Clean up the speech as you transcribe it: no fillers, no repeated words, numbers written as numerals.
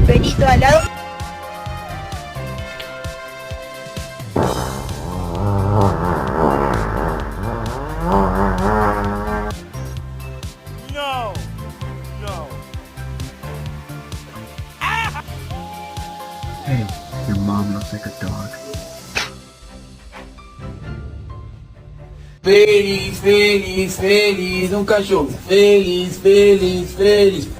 Benito al lado. No! No! Hey, your mom looks like a dog. Feliz, feliz, feliz, um cachorro. Feliz, feliz, feliz.